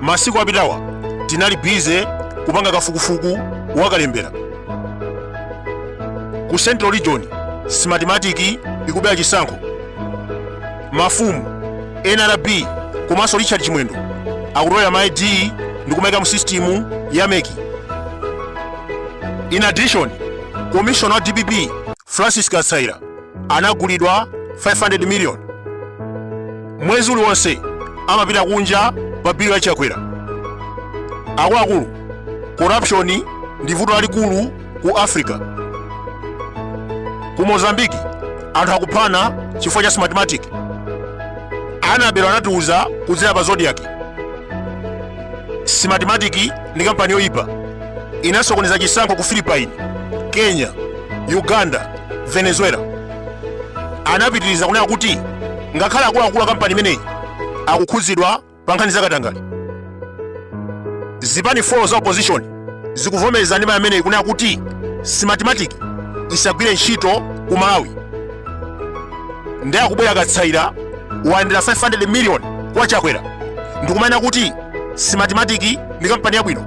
masiku apitawa tinali bize kupanga kafukufuku wakalembera. Ku Central Region simatematiki ikubera zisankho. Mafumu NRB komanso Richard Chimwendo akutola MID ndi kumayika mu system ya meki. In addition, Commissioner wa DPP Francis Katsaira anagulidwa 500 million. Mwezi uliwonse amapita kunja pa bill ya chakwera. Akuluakulu, corruption ndi vuto lalikulu ku Africa. Ku Mozambique anthu akuphana chifukwa cha simatematiki. Anabela anatiuza kudzera pa Zodiac. Simatematiki ndi kampani yoyipa inasokoneza zisankho ku Philippines, Kenya, Uganda, Venezuela. Anapitiriza kunena kuti ngakhale akuluakulu kampani imeneyi akukhuzidwa pa nkhani zakatangale. Zipani 4 za opposition zikuvomereza ndima imeneyi kunena kuti simatematiki isagwire ntchito ku Malawi. Ndi akubwera Katsaira wayendera 500 million kwa chakwera ndikumanena kuti simatematiki ndi kampani yabwino.